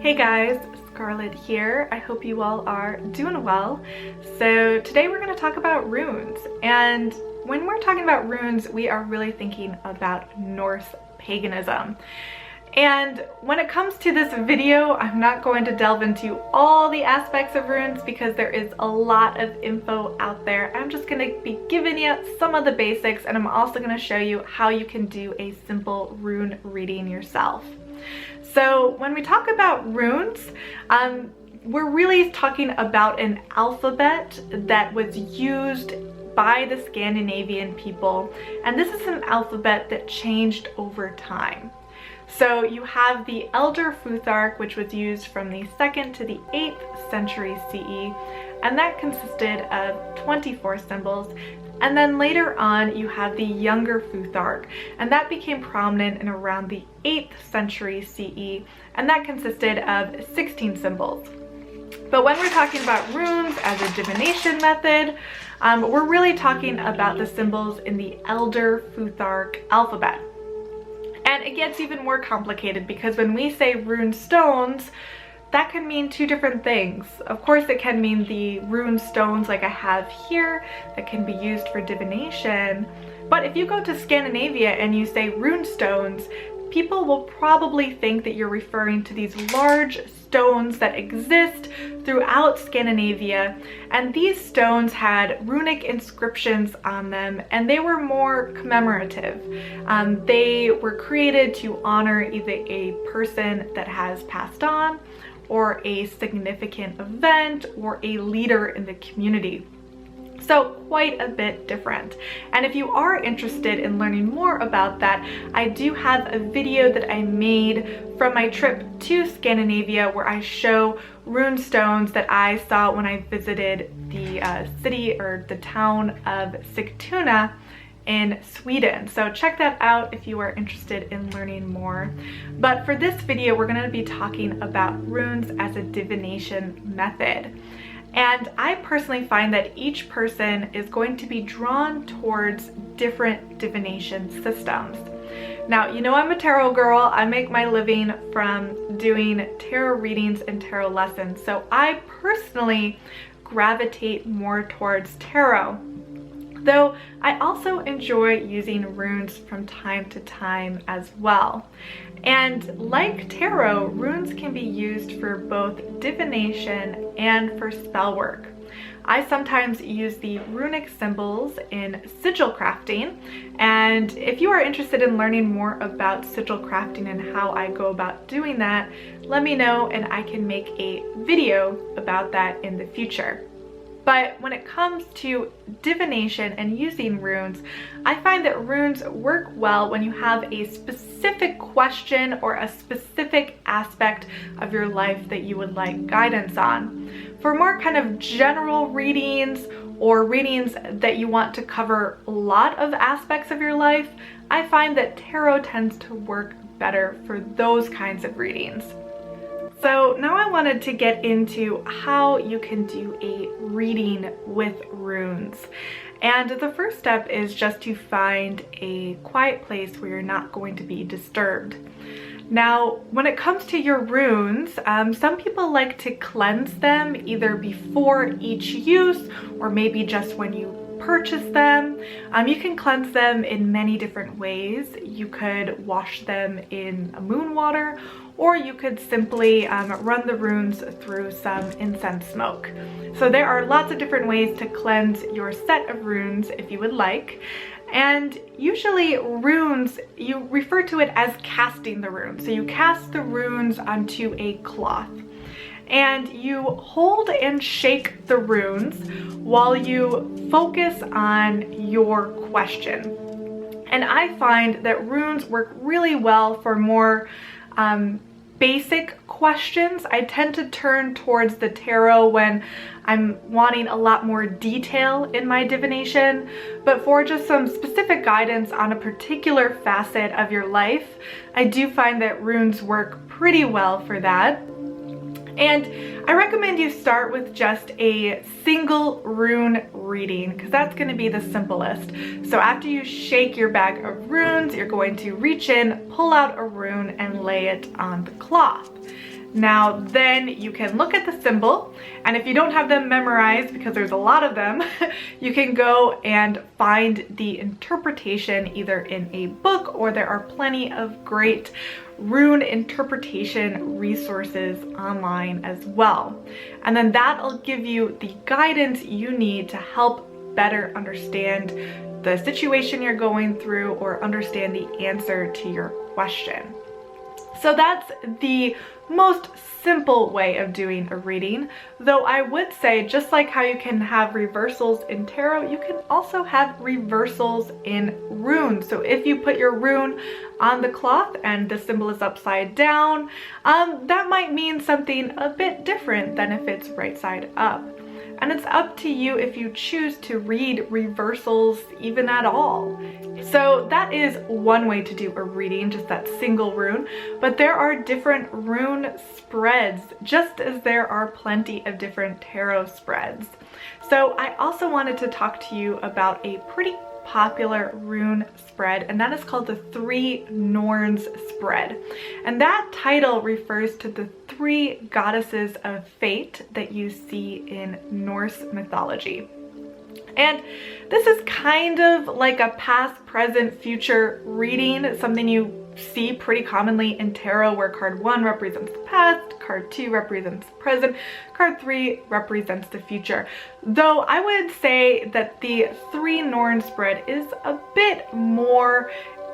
Hey guys, Scarlett here. I hope you all are doing well. So today we're going to talk about runes, and when we're talking about runes, we are really thinking about Norse paganism. And when it comes to this video, I'm not going to delve into all the aspects of runes because there is a lot of info out there. I'm just going to be giving you some of the basics, and I'm also going to show you how you can do a simple rune reading yourself. So when we talk about runes, we're really talking about an alphabet that was used by the Scandinavian people, and this is an alphabet that changed over time. So you have the Elder Futhark, which was used from the 2nd to the 8th century CE, and that consisted of 24 symbols. And then later on, you have the Younger Futhark, and that became prominent in around the 8th century CE, and that consisted of 16 symbols. But when we're talking about runes as a divination method, we're really talking about the symbols in the Elder Futhark alphabet. And it gets even more complicated because when we say Rune Stones, that can mean two different things. Of course, it can mean the rune stones like I have here that can be used for divination. But if you go to Scandinavia and you say rune stones, people will probably think that you're referring to these large stones that exist throughout Scandinavia. And these stones had runic inscriptions on them, and they were more commemorative. They were created to honor either a person that has passed on, or a significant event, or a leader in the community. So quite a bit different. And if you are interested in learning more about that, I do have a video that I made from my trip to Scandinavia where I show rune stones that I saw when I visited the city or the town of Sigtuna in Sweden. So check that out if you are interested in learning more. But for this video, we're going to be talking about runes as a divination method. And I personally find that each person is going to be drawn towards different divination systems. Now, you know I'm a tarot girl. I make my living from doing tarot readings and tarot lessons. So I personally gravitate more towards tarot, though I also enjoy using runes from time to time as well. And like tarot, runes can be used for both divination and for spell work. I sometimes use the runic symbols in sigil crafting, and if you are interested in learning more about sigil crafting and how I go about doing that, let me know and I can make a video about that in the future. But when it comes to divination and using runes, I find that runes work well when you have a specific question or a specific aspect of your life that you would like guidance on. For more kind of general readings or readings that you want to cover a lot of aspects of your life, I find that tarot tends to work better for those kinds of readings. So now I wanted to get into how you can do a reading with runes. And the first step is just to find a quiet place where you're not going to be disturbed. Now, when it comes to your runes, some people like to cleanse them either before each use or maybe just when you purchase them. You can cleanse them in many different ways. You could wash them in moon water, or you could simply run the runes through some incense smoke. So there are lots of different ways to cleanse your set of runes if you would like. And usually runes, you refer to it as casting the runes. So you cast the runes onto a cloth, and you hold and shake the runes while you focus on your question. And I find that runes work really well for more basic questions. I tend to turn towards the tarot when I'm wanting a lot more detail in my divination, but for just some specific guidance on a particular facet of your life, I do find that runes work pretty well for that. And I recommend you start with just a single rune reading because that's going to be the simplest. So after you shake your bag of runes, you're going to reach in, pull out a rune, and lay it on the cloth. Now then you can look at the symbol, and if you don't have them memorized, because there's a lot of them, you can go and find the interpretation either in a book, or there are plenty of great rune interpretation resources online as well. And then that'll give you the guidance you need to help better understand the situation you're going through or understand the answer to your question. So that's the most simple way of doing a reading, though I would say, just like how you can have reversals in tarot, you can also have reversals in runes. So if you put your rune on the cloth and the symbol is upside down, that might mean something a bit different than if it's right side up. And it's up to you if you choose to read reversals even at all. So that is one way to do a reading, just that single rune, but there are different rune spreads, just as there are plenty of different tarot spreads. So I also wanted to talk to you about a pretty popular rune spread, and that is called the 3 Nornes spread. And that title refers to the 3 goddesses of fate that you see in Norse mythology. And this is kind of like a past, present, future reading, something you see pretty commonly in tarot, where card 1 represents the past, card 2 represents the present, card 3 represents the future. Though I would say that the 3 Nornes spread is a bit more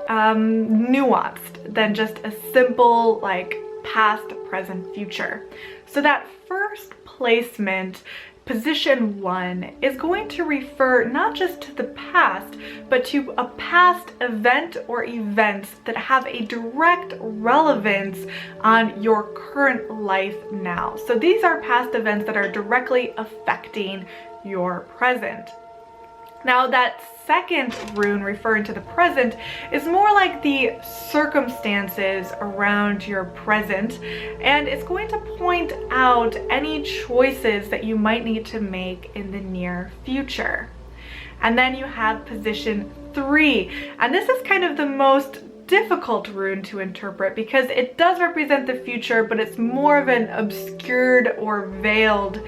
nuanced than just a simple like past, present, future. So that first placement, position 1, is going to refer not just to the past, but to a past event or events that have a direct relevance on your current life now. So these are past events that are directly affecting your present. Now that second rune, referring to the present, is more like the circumstances around your present, and it's going to point out any choices that you might need to make in the near future. And then you have position 3, and this is kind of the most difficult rune to interpret because it does represent the future, but it's more of an obscured or veiled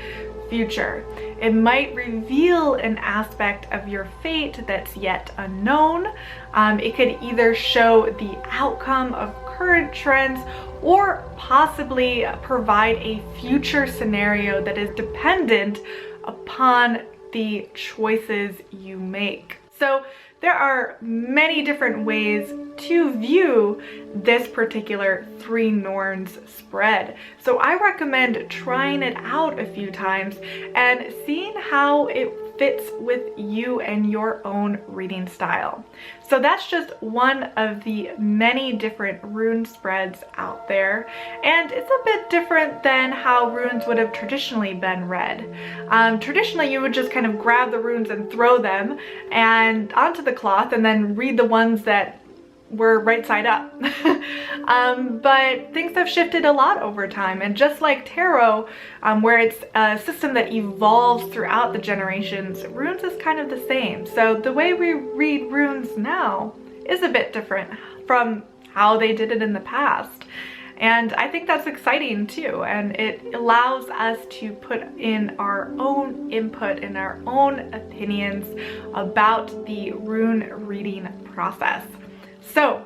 future. It might reveal an aspect of your fate that's yet unknown. It could either show the outcome of current trends or possibly provide a future scenario that is dependent upon the choices you make. So there are many different ways to view this particular 3 Nornes spread. So I recommend trying it out a few times and seeing how it fits with you and your own reading style. So that's just one of the many different rune spreads out there, and it's a bit different than how runes would have traditionally been read. Traditionally you would just kind of grab the runes and throw them and onto the cloth and then read the ones that were right side up. But things have shifted a lot over time, and just like tarot, where it's a system that evolves throughout the generations, runes is kind of the same. So the way we read runes now is a bit different from how they did it in the past. And I think that's exciting too, and it allows us to put in our own input and our own opinions about the rune reading process. So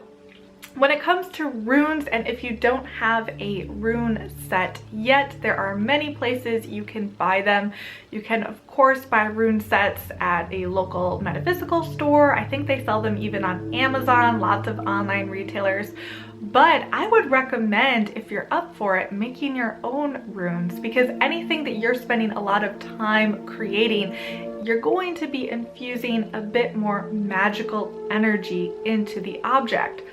when it comes to runes, and if you don't have a rune set yet, there are many places you can buy them. You can of course buy rune sets at a local metaphysical store. I think they sell them even on Amazon, lots of online retailers. But I would recommend, if you're up for it, making your own runes, because anything that you're spending a lot of time creating, you're going to be infusing a bit more magical energy into the object.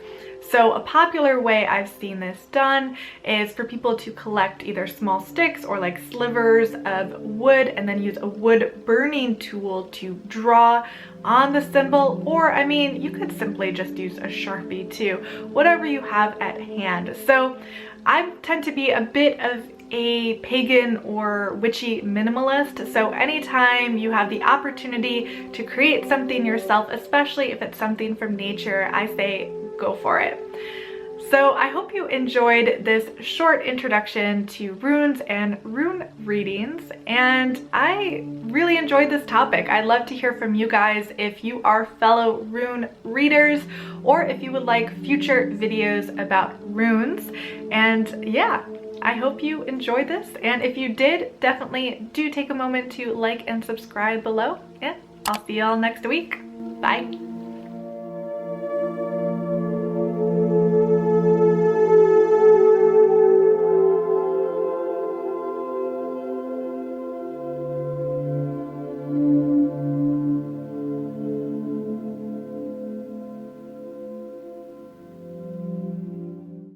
So a popular way I've seen this done is for people to collect either small sticks or like slivers of wood and then use a wood burning tool to draw on the symbol, or I mean, you could simply just use a Sharpie too, whatever you have at hand. So I tend to be a bit of a pagan or witchy minimalist. So anytime you have the opportunity to create something yourself, especially if it's something from nature, I say go for it. So I hope you enjoyed this short introduction to runes and rune readings, and I really enjoyed this topic. I'd love to hear from you guys if you are fellow rune readers or if you would like future videos about runes. And yeah, I hope you enjoyed this, and if you did, definitely do take a moment to like and subscribe below, and I'll see y'all next week. Bye.